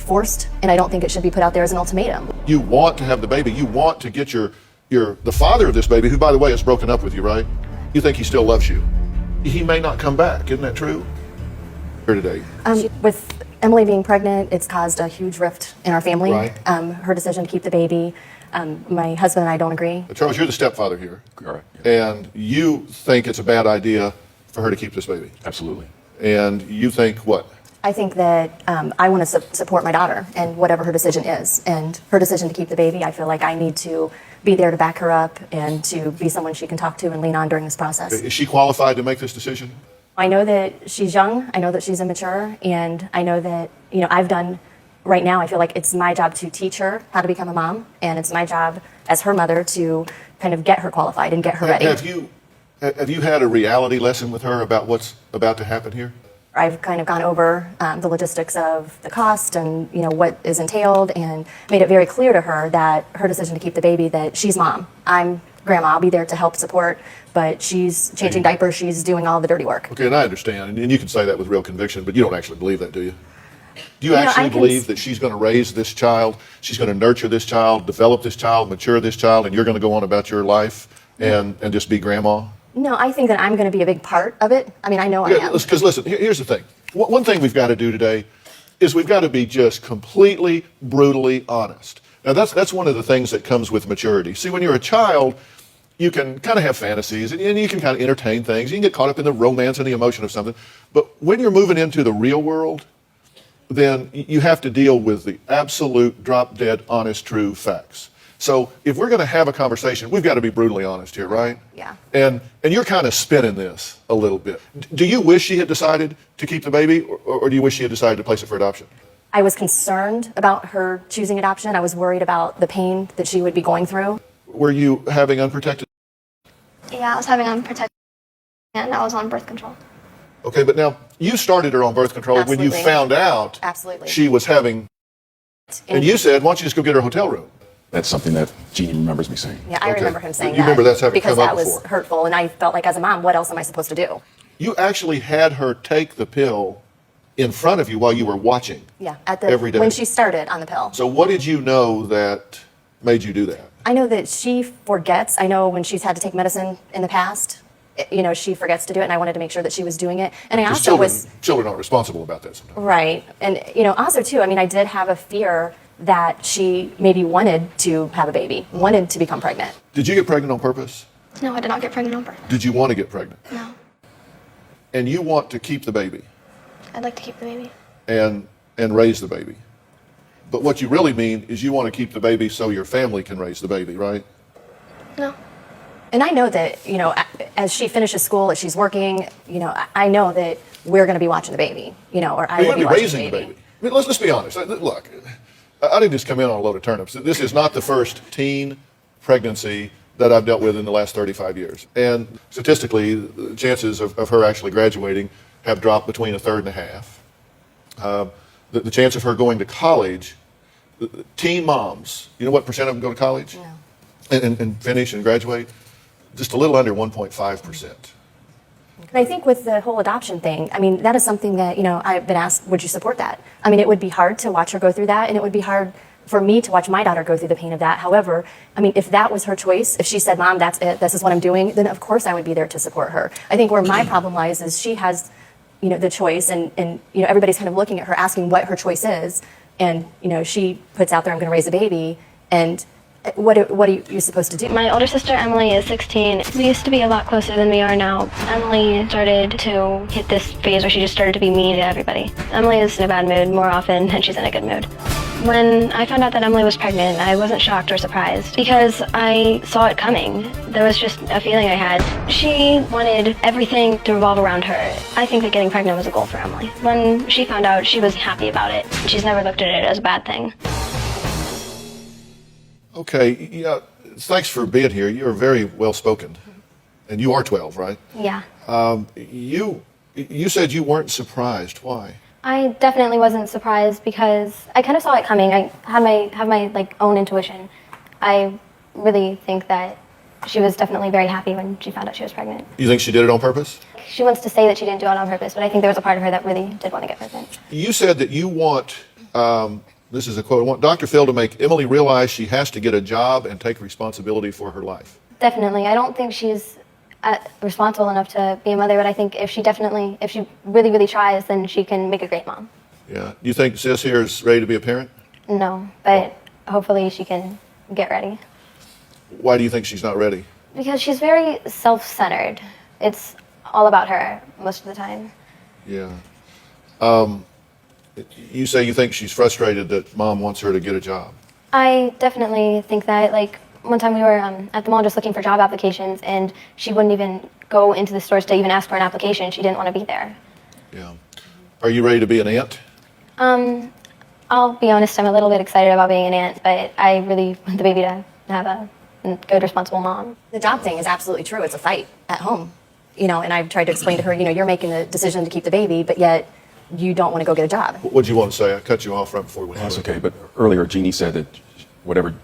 forced, and I don't think it should be put out there as an ultimatum. You want to have the baby. You want to get the father of this baby, who, by the way, has broken up with you, right? You think he still loves you. He may not come back. Isn't that true? Here today. With Emily being pregnant, it's caused a huge rift in our family. Right. Her decision to keep the baby. My husband and I don't agree. Charles, you're the stepfather here. Correct. And you think it's a bad idea for her to keep this baby. Absolutely. And you think what? I think that I want to support my daughter and whatever her decision is. And her decision to keep the baby, I feel like I need to be there to back her up and to be someone she can talk to and lean on during this process. Is she qualified to make this decision? I know that she's young, I know that she's immature, and I know that, I've done, right now I feel like it's my job to teach her how to become a mom, and it's my job as her mother to kind of get her qualified and get her ready. Have you had a reality lesson with her about what's about to happen here? I've kind of gone over the logistics of the cost and what is entailed, and made it very clear to her that her decision to keep the baby, that she's mom. I'm grandma. I'll be there to help support, but she's changing diapers. She's doing all the dirty work. Okay, and I understand, and you can say that with real conviction, but you don't actually believe that, do you? Do you actually believe that she's going to raise this child, she's going to nurture this child, develop this child, mature this child, and you're going to go on about your life and just be grandma? No, I think that I'm going to be a big part of it. I mean, I know I am. Because listen, here's the thing. One thing we've got to do today is we've got to be just completely, brutally honest. Now, that's one of the things that comes with maturity. See, when you're a child, you can kind of have fantasies and you can kind of entertain things. You can get caught up in the romance and the emotion of something. But when you're moving into the real world, then you have to deal with the absolute drop-dead, honest, true facts. So if we're going to have a conversation, we've got to be brutally honest here, right? Yeah. And you're kind of spinning this a little bit. Do you wish she had decided to keep the baby, or do you wish she had decided to place it for adoption? I was concerned about her choosing adoption. I was worried about the pain that she would be going through. Were you having unprotected? Yeah, I was having unprotected, and I was on birth control. Okay, but now you started her on birth control when you found out she was having, and you said, why don't you just go get her a hotel room? That's something that Jeannie remembers me saying. Yeah, I remember him saying that. You remember that's having because come up that was before. hurtful, and I felt like as a mom, what else am I supposed to do? You actually had her take the pill in front of you while you were watching. Yeah, every day. when she started on the pill. So what did you know that made you do that? I know that she forgets. I know when she's had to take medicine in the past, she forgets to do it, and I wanted to make sure that she was doing it. And I also children aren't responsible about that sometimes. Right. And, also, too, I did have a fear that she maybe wanted to have a baby, wanted to become pregnant. Did you get pregnant on purpose? No, I did not get pregnant on purpose. Did you want to get pregnant? No. And you want to keep the baby? I'd like to keep the baby. And raise the baby. But what you really mean is you want to keep the baby so your family can raise the baby, right? No. And I know that, as she finishes school, as she's working, I know that we're going to be watching the baby, or I will be watching raising the baby. I mean, let's be honest. Look, I didn't just come in on a load of turnips. This is not the first teen pregnancy that I've dealt with in the last 35 years. And statistically, the chances of her actually graduating have dropped between a third and a half. The chance of her going to college, teen moms, you know what percent of them go to college? No. And finish and graduate? Just a little under 1.5%. And I think with the whole adoption thing, that is something that, I've been asked, would you support that? It would be hard to watch her go through that, and it would be hard for me to watch my daughter go through the pain of that. However, if that was her choice, if she said, Mom, that's it, this is what I'm doing, then of course I would be there to support her. I think where my problem lies is she has, the choice, and everybody's kind of looking at her, asking what her choice is, and, she puts out there, I'm going to raise a baby, and what are you supposed to do? My older sister, Emily, is 16. We used to be a lot closer than we are now. Emily started to hit this phase where she just started to be mean to everybody. Emily is in a bad mood more often than she's in a good mood. When I found out that Emily was pregnant, I wasn't shocked or surprised because I saw it coming. There was just a feeling I had. She wanted everything to revolve around her. I think that getting pregnant was a goal for Emily. When she found out, she was happy about it. She's never looked at it as a bad thing. Okay, yeah, thanks for being here. You're very well-spoken. And you are 12, right? Yeah. You said you weren't surprised. Why? I definitely wasn't surprised because I kind of saw it coming. I had my own intuition. I really think that she was definitely very happy when she found out she was pregnant. You think she did it on purpose? She wants to say that she didn't do it on purpose, but I think there was a part of her that really did want to get pregnant. You said that you want This is a quote. I want Dr. Phil to make Emily realize she has to get a job and take responsibility for her life. Definitely. I don't think she's responsible enough to be a mother, but I think if she really, really tries, then she can make a great mom. Yeah. Do you think Sis here is ready to be a parent? No, but hopefully she can get ready. Why do you think she's not ready? Because she's very self-centered. It's all about her most of the time. Yeah. You say you think she's frustrated that mom wants her to get a job. I definitely think that. Like, one time we were at the mall just looking for job applications, and she wouldn't even go into the stores to even ask for an application. She didn't want to be there. Yeah. Are you ready to be an aunt? I'll be honest, I'm a little bit excited about being an aunt, but I really want the baby to have a good, responsible mom. The job thing is absolutely true. It's a fight at home, and I've tried to explain to her, you're making the decision to keep the baby, but yet you don't want to go get a job. What do you want to say? I cut you off right before we went. That's okay, but earlier Jeannie said that whatever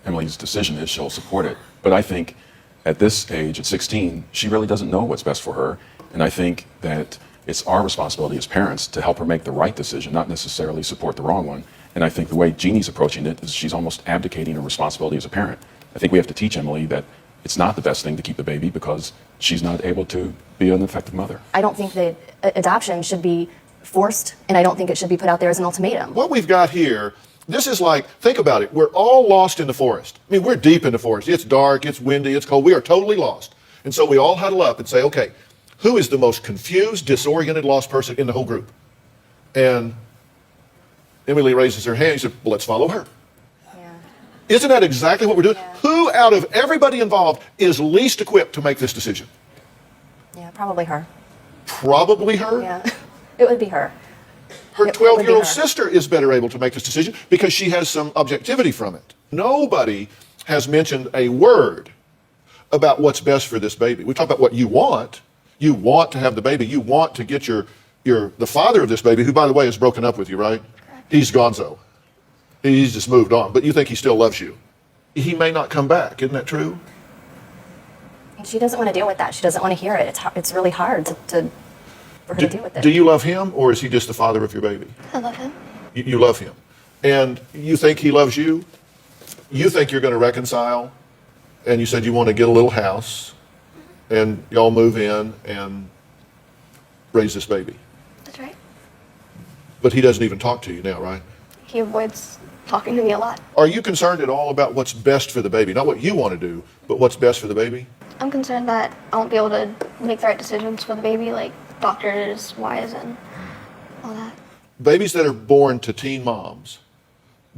Emily's decision is, she'll support it. But I think at this age, at 16, she really doesn't know what's best for her. And I think that it's our responsibility as parents to help her make the right decision, not necessarily support the wrong one. And I think the way Jeannie's approaching it is she's almost abdicating her responsibility as a parent. I think we have to teach Emily that it's not the best thing to keep the baby because she's not able to be an effective mother. I don't think that adoption should be forced, and I don't think it should be put out there as an ultimatum. What we've got here, this is like, think about it. We're all lost in the forest. I mean, we're deep in the forest. It's dark, it's windy, it's cold. We are totally lost. And so we all huddle up and say, okay, who is the most confused, disoriented, lost person in the whole group? And Emily raises her hand. She said, well, let's follow her. Yeah. Isn't that exactly what we're doing? Yeah. Who out of everybody involved is least equipped to make this decision? Yeah, probably her. Probably her? Yeah, it would be her. Her It would be 12-year-old her. sister is better able to make this decision because she has some objectivity from it. Nobody has mentioned a word about what's best for this baby. We talk about what you want. You want to have the baby. You want to get the father of this baby, who, by the way, has broken up with you, right? He's gonzo. He's just moved on. But you think he still loves you. He may not come back. Isn't that true? And she doesn't want to deal with that. She doesn't want to hear it. It's really hard for her to deal with it. Do you love him, or is he just the father of your baby? I love him. You love him. And you think he loves you? You think you're going to reconcile? And you said you want to get a little house, and y'all move in and raise this baby. That's right. But he doesn't even talk to you now, right? He avoids talking to me a lot. Are you concerned at all about what's best for the baby? Not what you want to do, but what's best for the baby? I'm concerned that I won't be able to make the right decisions for the baby, like doctors, wise, and all that. Babies that are born to teen moms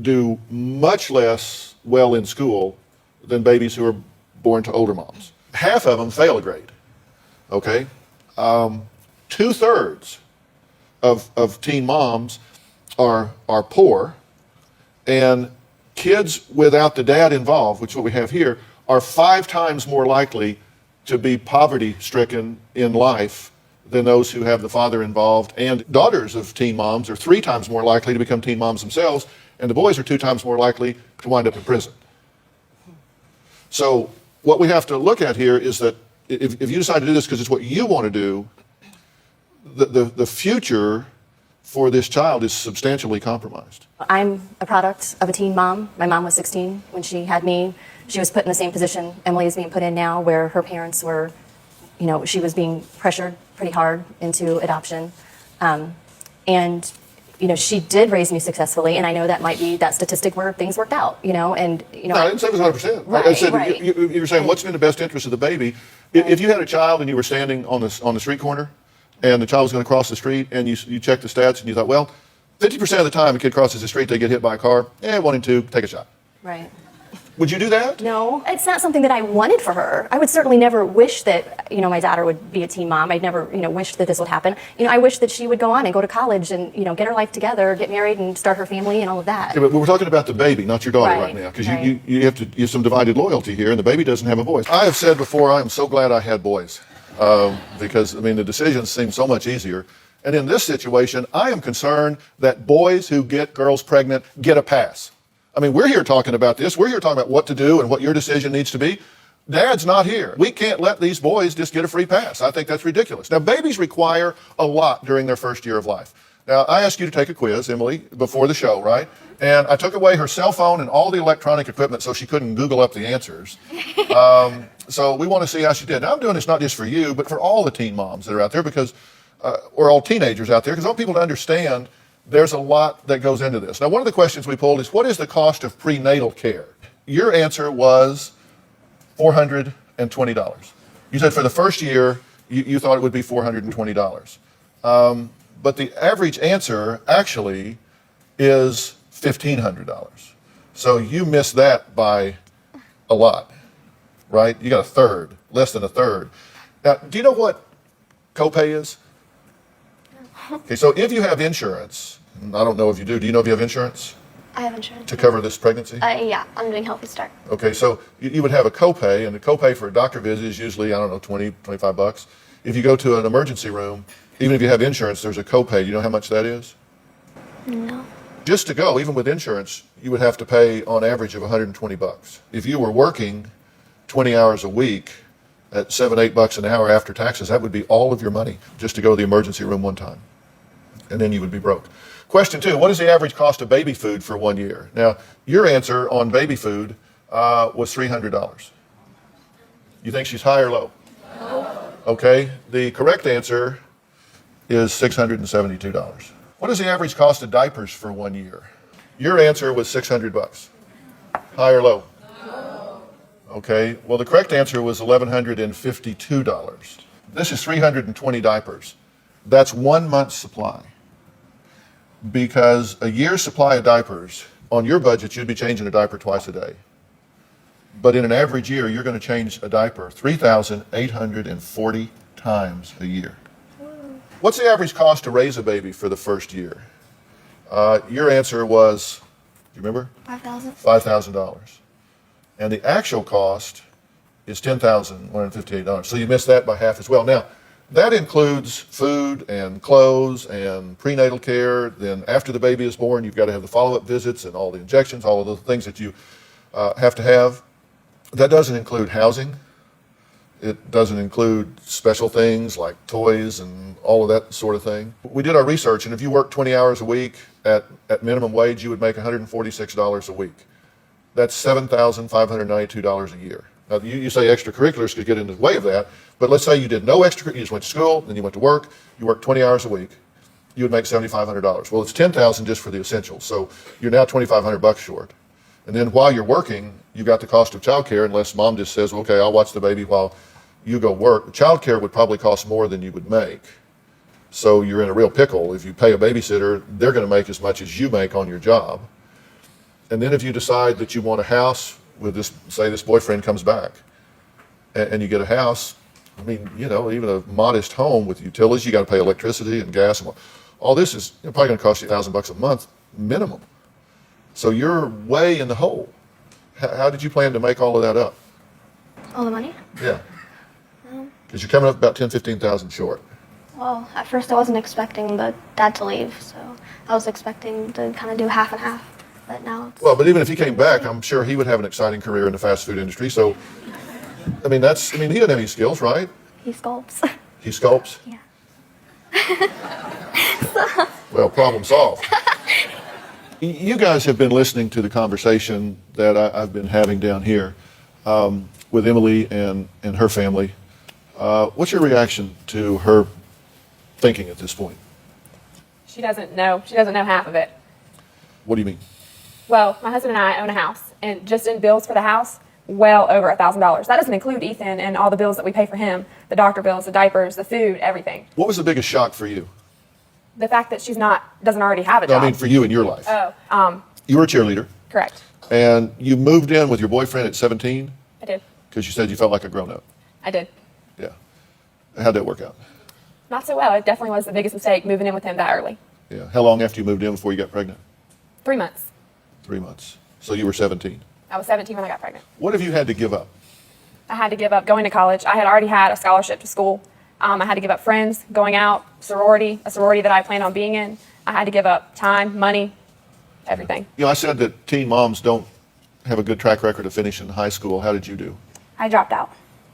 do much less well in school than babies who are born to older moms. Half of them fail a grade, okay? 2/3 of teen moms are poor, and kids without the dad involved, which is what we have here, are 5 times more likely to be poverty-stricken in life than those who have the father involved. And daughters of teen moms are 3 times more likely to become teen moms themselves, and the boys are 2 times more likely to wind up in prison. So what we have to look at here is that if you decide to do this because it's what you want to do, the future for this child is substantially compromised. I'm a product of a teen mom. My mom was 16 when she had me. She was put in the same position Emily is being put in now, where her parents were, she was being pressured pretty hard into adoption. And she did raise me successfully, and I know that might be that statistic where things worked out, No, I didn't say it was 100%. I Right, said right. you were saying what's in the best interest of the baby. If you had a child and you were standing on the street corner, and the child was going to cross the street, and you checked the stats, and you thought, well, 50% of the time a kid crosses the street, they get hit by a car. 1 in 2, take a shot. Right. Would you do that? No, it's not something that I wanted for her. I would certainly never wish that, my daughter would be a teen mom. I'd never, wished that this would happen. I wish that she would go on and go to college and, get her life together, get married and start her family and all of that. Yeah, but we're talking about the baby, not your daughter right Right, now, because right. you have some divided loyalty here, and the baby doesn't have a voice. I have said before, I am so glad I had boys, because the decisions seem so much easier. And in this situation, I am concerned that boys who get girls pregnant get a pass. We're here talking about this. We're here talking about what to do and what your decision needs to be. Dad's not here. We can't let these boys just get a free pass. I think that's ridiculous. Now, babies require a lot during their first year of life. Now, I asked you to take a quiz, Emily, before the show, right? And I took away her cell phone and all the electronic equipment so she couldn't Google up the answers. So we want to see how she did. Now, I'm doing this not just for you, but for all the teen moms that are out there, because, or all teenagers out there, because I want people to understand there's a lot that goes into this. Now, one of the questions we pulled is, what is the cost of prenatal care? Your answer was $420. You said for the first year, you thought it would be $420. But the average answer actually is $1,500. So you missed that by a lot, right? You got a third, less than a third. Now, do you know what copay is? Okay, so if you have insurance, I don't know if you do. Do you know if you have insurance I have insurance. to cover this pregnancy? Yeah, I'm doing Healthy Start. Okay, so you would have a copay, and the copay for a doctor visit is usually, I don't know, 20, 25 bucks. If you go to an emergency room, even if you have insurance, there's a copay. You know how much that is? No. Just to go, even with insurance, you would have to pay on average of 120 bucks. If you were working 20 hours a week at $7-8 an hour after taxes, that would be all of your money just to go to the emergency room one time. And then you would be broke. Question 2, what is the average cost of baby food for 1 year? Now, your answer on baby food was $300. You think she's high or low? No. Okay, the correct answer is $672. What is the average cost of diapers for 1 year? Your answer was $600. High or low? No. Okay, well, the correct answer was $1,152. This is 320 diapers. That's 1 month's supply. Because a year's supply of diapers, on your budget, you'd be changing a diaper twice a day. But in an average year, you're going to change a diaper 3,840 times a year. What's the average cost to raise a baby for the first year? Your answer was, do you remember? $5,000. $5,000. And the actual cost is $10,158. So you missed that by half as well. Now, that includes food and clothes and prenatal care. Then after the baby is born, you've got to have the follow-up visits and all the injections, all of the things that you have to have. That doesn't include housing. It doesn't include special things like toys and all of that sort of thing. We did our research, and if you work 20 hours a week at minimum wage, you would make $146 a week. That's $7,592 a year. Now, you say extracurriculars could get in the way of that, but let's say you did no extra, you just went to school, then you went to work, you worked 20 hours a week, you would make $7,500. Well, it's $10,000 just for the essentials, so you're now $2,500 short. And then while you're working, you got the cost of childcare, unless mom just says, okay, I'll watch the baby while you go work. Childcare would probably cost more than you would make. So you're in a real pickle. If you pay a babysitter, they're going to make as much as you make on your job. And then if you decide that you want a house with this, say this boyfriend comes back, and you get a house, I mean, you know, even a modest home with utilities, you got to pay electricity and gas. And all this is probably going to cost you $1,000 a month minimum. So you're way in the hole. How did you plan to make all of that up? All the money? Yeah. Because you're coming up about 15,000 short. Well, at first I wasn't expecting the dad to leave, so I was expecting to kind of do half and half. But now it's... Well, but even if he came back, I'm sure he would have an exciting career in the fast food industry. So, I mean, he doesn't have any skills, right? He sculpts. He sculpts? Yeah. Well, problem solved. You guys have been listening to the conversation that I've been having down here with Emily and her family. What's your reaction to her thinking at this point? She doesn't know. She doesn't know half of it. What do you mean? Well, my husband and I own a house, and just in bills for the house, well over $1,000. That doesn't include Ethan and all the bills that we pay for him, the doctor bills, the diapers, the food, everything. What was the biggest shock for you? The fact that she's doesn't already have a No, job. I mean, for you in your life. Oh, You were a cheerleader, correct. and you moved in with your boyfriend at 17 I did. because you said you felt like a grown-up. I did. Yeah. How'd that work out? Not so well. It definitely was the biggest mistake moving in with him that early. Yeah. How long after you moved in before you got pregnant? 3 months. 3 months. So you were 17. I was 17 when I got pregnant. What have you had to give up? I had to give up going to college. I had already had a scholarship to school. I had to give up friends, going out, a sorority that I planned on being in. I had to give up time, money, everything. You know, I said that teen moms don't have a good track record of finishing high school. How did you do? I dropped out.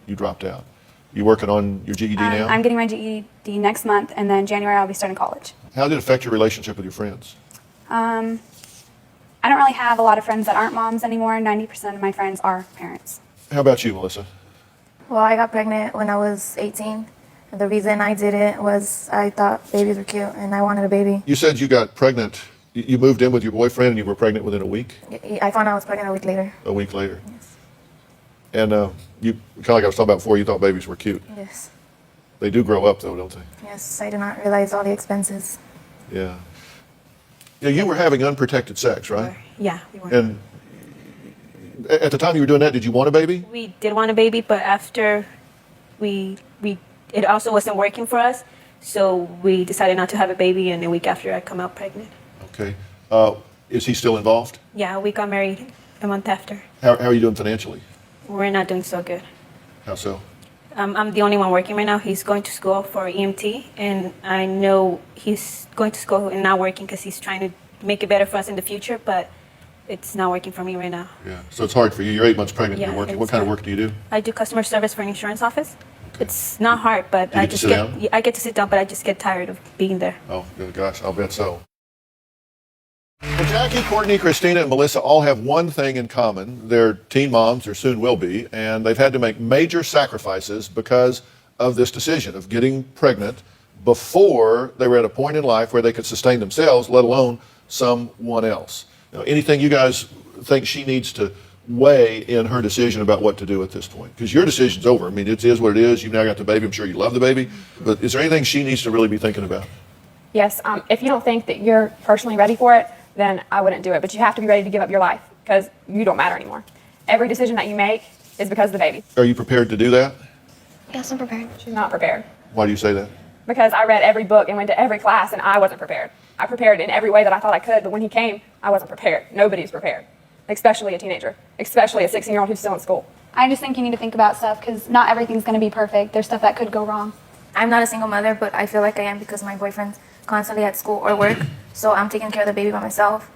You dropped out. You working on your GED now? I'm getting my GED next month, and then January I'll be starting college. How did it affect your relationship with your friends? I I don't really have a lot of friends that aren't moms anymore. 90% of my friends are parents. How about you, Melissa? Well, I got pregnant when I was 18. And the reason I did it was I thought babies were cute and I wanted a baby. You said you got pregnant. You moved in with your boyfriend and you were pregnant within a week? I found out I was pregnant a week later. A week later. Yes. And you, kind of like I was talking about before, you thought babies were cute. Yes. They do grow up though, don't they? Yes, I did not realize all the expenses. Yeah. Yeah, you were having unprotected sex, right? Yeah, we were. And at the time you were doing that, did you want a baby? We did want a baby, but after it also wasn't working for us, so we decided not to have a baby, and a week after I come out pregnant. Okay. Is he still involved? Yeah, we got married a month after. How are you doing financially? We're not doing so good. How so? I'm the only one working right now. He's going to school for EMT, and I know he's going to school and not working because he's trying to make it better for us in the future, but it's not working for me right now. Yeah. So it's hard for you. You're 8 months pregnant and Yeah, you're working. it's What kind of hard. work do you do? I do customer service for an insurance office. It's not hard, but Do you I get to just sit get down? yeah, I get to sit down, but I just get tired of being there. Oh, good gosh, I'll bet so. Well, Jackie, Courtney, Christina, and Melissa all have one thing in common. They're teen moms, or soon will be, and they've had to make major sacrifices because of this decision of getting pregnant before they were at a point in life where they could sustain themselves, let alone someone else. Now, anything you guys think she needs to weigh in her decision about what to do at this point? Because your decision's over. I mean, it is what it is. You've now got the baby. I'm sure you love the baby. But is there anything she needs to really be thinking about? Yes, if you don't think that you're personally ready for it, then I wouldn't do it. But you have to be ready to give up your life because you don't matter anymore. Every decision that you make is because of the baby. Are you prepared to do that? Yes, I'm prepared. She's not prepared Why do you say that? because I read every book and went to every class and I wasn't prepared. I prepared in every way that I thought I could, but when he came, I wasn't prepared. Nobody's prepared, especially a teenager, especially a 16-year-old who's still in school. I just think you need to think about stuff because not everything's going to be perfect. There's stuff that could go wrong. I'm not a single mother, but I feel like I am because my boyfriend's constantly at school or work. So I'm taking care of the baby by myself.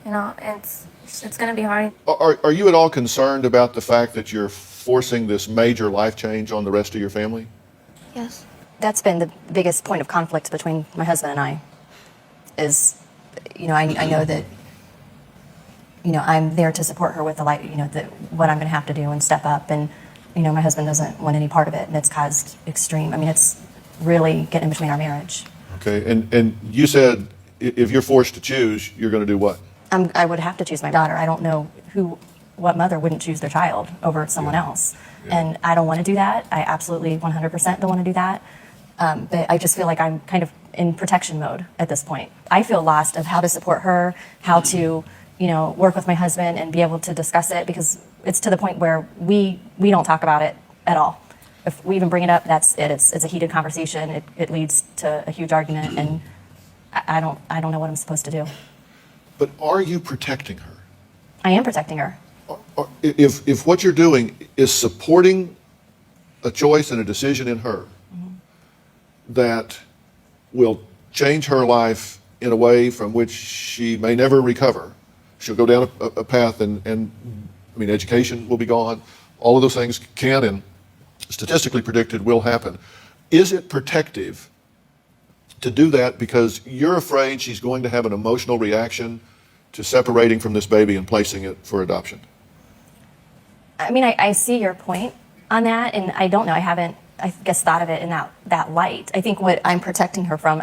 You know, and it's going to be hard. Are you at all concerned about the fact that you're forcing this major life change on the rest of your family? Yes. That's been the biggest point of conflict between my husband and I is, I know that, I'm there to support her with what I'm going to have to do and step up. And, my husband doesn't want any part of it. And it's caused extreme. I mean, it's really getting in between our marriage. Okay, and you said if you're forced to choose, you're going to do what? I would have to choose my daughter. I don't know what mother wouldn't choose their child over someone else. Yeah. And I don't want to do that. I absolutely 100% don't want to do that. But I just feel like I'm kind of in protection mode at this point. I feel lost of how to support her, how to, work with my husband and be able to discuss it because it's to the point where we don't talk about it at all. If we even bring it up, that's it. It's a heated conversation. It leads to a huge argument, and I don't know what I'm supposed to do. But are you protecting her? I am protecting her. If what you're doing is supporting a choice and a decision in her that will change her life in a way from which she may never recover, she'll go down a path and I mean, education will be gone. All of those things can and statistically predicted will happen. Is it protective to do that because you're afraid she's going to have an emotional reaction to separating from this baby and placing it for adoption? I mean, I see your point on that, and I don't know. I haven't, I guess, thought of it in that light. I think what I'm protecting her from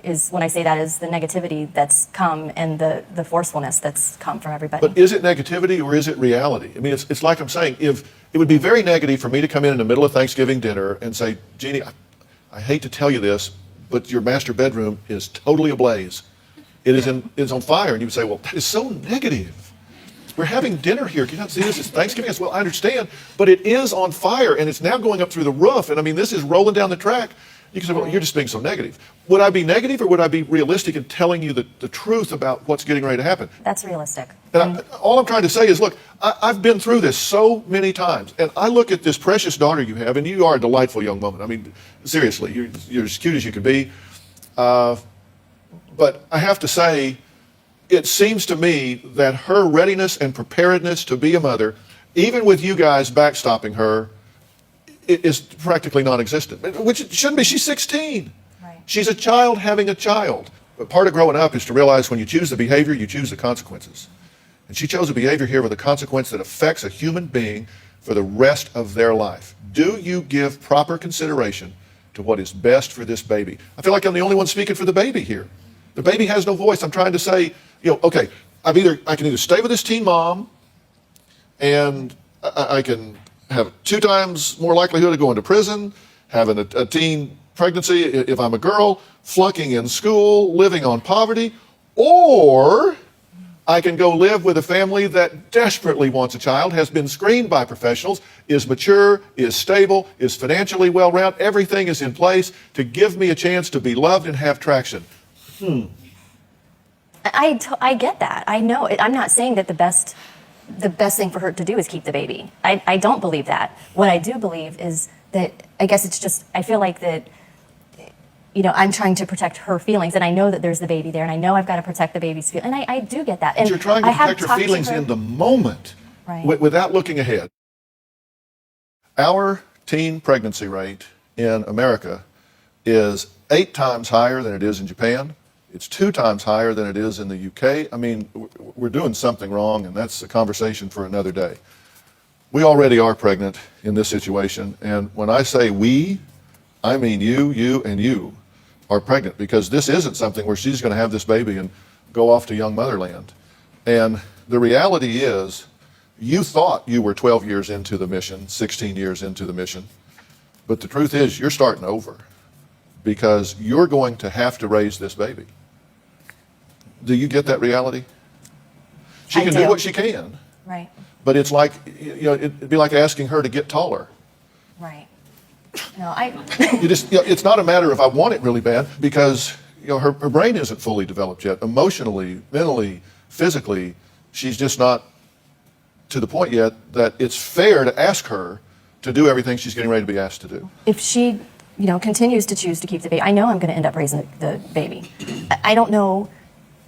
is, when I say that, is the negativity that's come and the forcefulness that's come from everybody. But is it negativity or is it reality? I mean, it's like I'm saying, if it would be very negative for me to come in the middle of Thanksgiving dinner and say, Jeannie, I hate to tell you this, but your master bedroom is totally ablaze. It's on fire. And you would say, well, that is so negative. We're having dinner here. Can you not see this? It's Thanksgiving. I said, well, I understand, but it is on fire and it's now going up through the roof. And I mean, this is rolling down the track. You can say, well, you're just being so negative. Would I be negative or would I be realistic in telling you the truth about what's getting ready to happen? That's realistic. And all I'm trying to say is, look, I've been through this so many times, and I look at this precious daughter you have, and you are a delightful young woman. I mean, seriously, you're as cute as you can be. But I have to say, it seems to me that her readiness and preparedness to be a mother, even with you guys backstopping her, is practically non-existent, which it shouldn't be. She's 16. Right. She's a child having a child. But part of growing up is to realize when you choose the behavior, you choose the consequences. And she chose a behavior here with a consequence that affects a human being for the rest of their life. Do you give proper consideration to what is best for this baby? I feel like I'm the only one speaking for the baby here. The baby has no voice. I'm trying to say, okay, I can either stay with this teen mom, and I can have 2 times more likelihood of going to prison, having a teen pregnancy if I'm a girl, flunking in school, living on poverty, or I can go live with a family that desperately wants a child, has been screened by professionals, is mature, is stable, is financially well-rounded, everything is in place to give me a chance to be loved and have traction. I get that. I know. I'm not saying that the best thing for her to do is keep the baby. I don't believe that. What I do believe is that, I guess it's just, I feel like that, I'm trying to protect her feelings, and I know that there's the baby there, and I know I've got to protect the baby's feelings, and I do get that. But And you're trying to I have protect her talked to feelings in the moment, Right. without looking ahead. Our teen pregnancy rate in America is 8 times higher than it is in Japan. It's 2 times higher than it is in the UK. I mean, we're doing something wrong, and that's a conversation for another day. We already are pregnant in this situation, and when I say we, I mean you, and you are pregnant, because this isn't something where she's going to have this baby and go off to young motherland. And the reality is, you thought you were 12 years into the mission, 16 years into the mission, but the truth is you're starting over, because you're going to have to raise this baby. Do you get that reality? She can do what she can. Right. But it's like, it'd be like asking her to get taller. Right. No, I. It's not a matter of I want it really bad, because her brain isn't fully developed yet. Emotionally, mentally, physically, she's just not to the point yet that it's fair to ask her to do everything she's getting ready to be asked to do. If she, continues to choose to keep the baby, I know I'm going to end up raising the baby. I don't know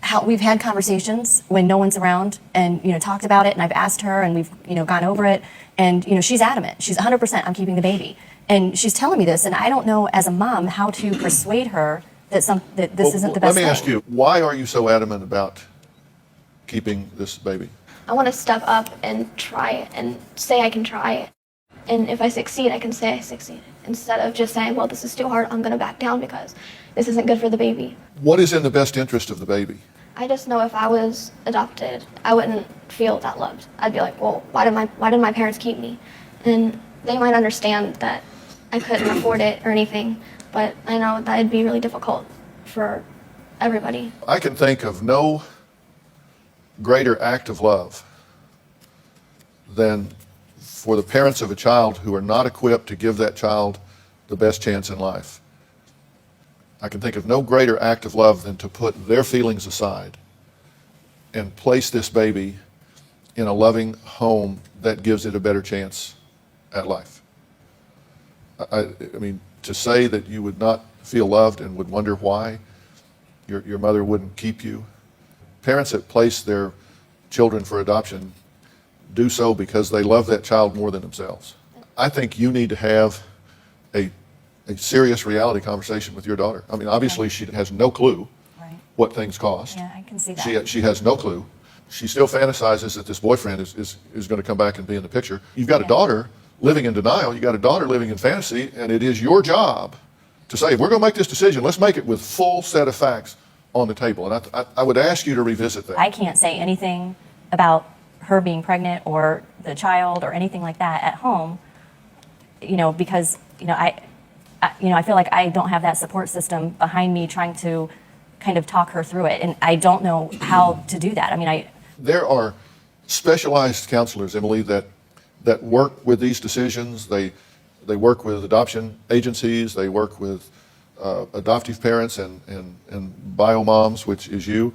how. We've had conversations when no one's around, and talked about it, and I've asked her, and we've gone over it, and she's adamant. She's 100%. I'm keeping the baby, and she's telling me this, and I don't know as a mom how to persuade her that this isn't the best Let me thing. ask you, why are you so adamant about keeping this baby? I want to step up and try it and say I can try it. And if I succeed, I can say I succeeded. Instead of just saying, well, this is too hard, I'm going to back down because this isn't good for the baby. What is in the best interest of the baby? I just know if I was adopted, I wouldn't feel that loved. I'd be like, well, why did my parents keep me? And they might understand that I couldn't afford it or anything, but I know that it'd be really difficult for everybody. I can think of no greater act of love than for the parents of a child who are not equipped to give that child the best chance in life. I can think of no greater act of love than to put their feelings aside and place this baby in a loving home that gives it a better chance at life. I mean, to say that you would not feel loved and would wonder why your mother wouldn't keep you. Parents that place their children for adoption do so because they love that child more than themselves. I think you need to have a serious reality conversation with your daughter. I mean, obviously she has no clue what things cost. Yeah, I can see that. She has no clue. She still fantasizes that this boyfriend is going to come back and be in the picture. You've got a daughter living in denial. You've got a daughter living in fantasy, and it is your job to say, if we're going to make this decision, let's make it with full set of facts on the table. And I would ask you to revisit that. I can't say anything about her being pregnant or the child or anything like that at home, because, I feel like I don't have that support system behind me trying to kind of talk her through it. And I don't know how to do that. I mean, There are specialized counselors, Emily, that work with these decisions. They work with adoption agencies. They work with adoptive parents and bio moms, which is you,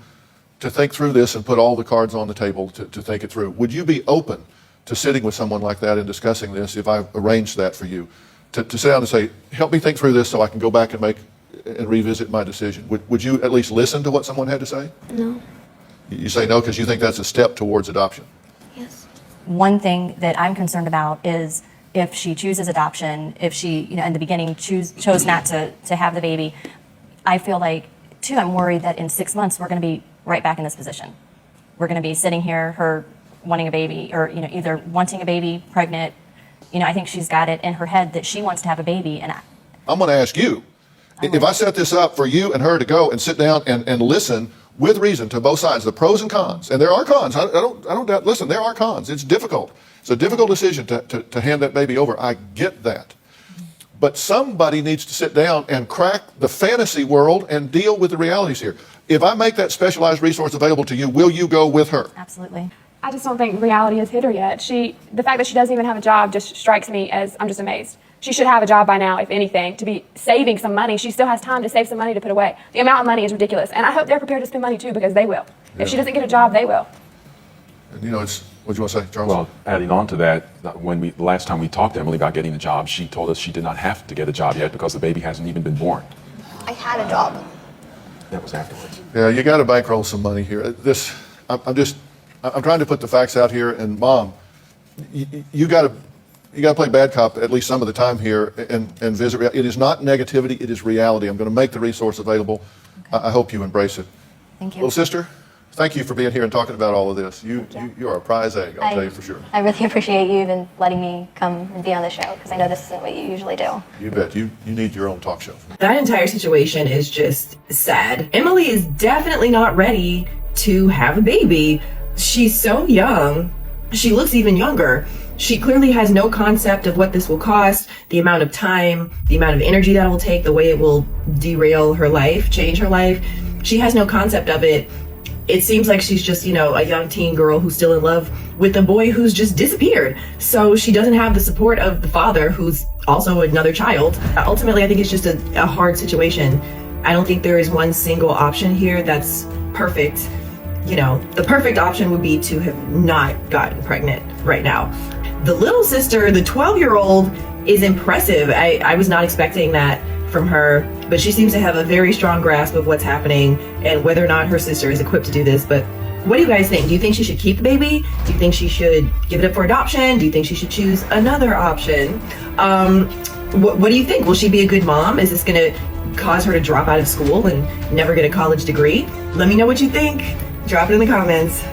to think through this and put all the cards on the table to think it through. Would you be open to sitting with someone like that and discussing this if I arranged that for you? To sit down and say, help me think through this so I can go back and revisit my decision. Would you at least listen to what someone had to say? No. You say no because you think that's a step towards adoption. Yes. one thing that I'm concerned about is if she chooses adoption, if she, in the beginning chose not to have the baby, I feel like, too, I'm worried that in 6 months we're going to be right back in this position. we're going to be sitting here, her wanting a baby, or either wanting a baby, pregnant. I think she's got it in her head that she wants to have a baby, and I'm going to ask you, if I set this up for you and her to go and sit down and listen with reason to both sides, the pros and cons, and there are cons. I don't doubt. Listen, there are cons. It's difficult. It's a difficult decision to hand that baby over. I get that. But somebody needs to sit down and crack the fantasy world and deal with the realities here. If I make that specialized resource available to you, will you go with her? absolutely. I just don't think reality has hit her yet. The fact that she doesn't even have a job just strikes me as, I'm just amazed. She should have a job by now, if anything, to be saving some money. She still has time to save some money to put away. The amount of money is ridiculous. And I hope they're prepared to spend money too, because they will. If she doesn't get a job, they will. And it's, what do you want to say, Charles? Well, adding on to that, the last time we talked to Emily about getting a job, she told us she did not have to get a job yet because the baby hasn't even been born. I had a job. That was afterwards. Yeah, you got to bankroll some money here. I'm trying to put the facts out here, and Mom, you got to play bad cop at least some of the time here and visit. It is not negativity; it is reality. I'm going to make the resource available. I hope you embrace it. Thank you. Little sister, thank you for being here and talking about all of this. You are a prize egg, I'll tell you for sure. I really appreciate you even letting me come and be on the show, because I know this isn't what you usually do. You bet. You need your own talk show. That entire situation is just sad. Emily is definitely not ready to have a baby. She's so young. She looks even younger. She clearly has no concept of what this will cost, the amount of time, the amount of energy that it will take, the way it will derail her life, change her life. She has no concept of it. It seems like she's just, a young teen girl who's still in love with a boy who's just disappeared. So she doesn't have the support of the father, who's also another child. Ultimately, I think it's just a hard situation. I don't think there is one single option here that's perfect. The perfect option would be to have not gotten pregnant right now. The little sister, the 12-year-old, is impressive. I was not expecting that from her, but she seems to have a very strong grasp of what's happening and whether or not her sister is equipped to do this. But what do you guys think? Do you think she should keep the baby? Do you think she should give it up for adoption? Do you think she should choose another option? What do you think? Will she be a good mom? Is this going to cause her to drop out of school and never get a college degree? Let me know what you think. Drop it in the comments.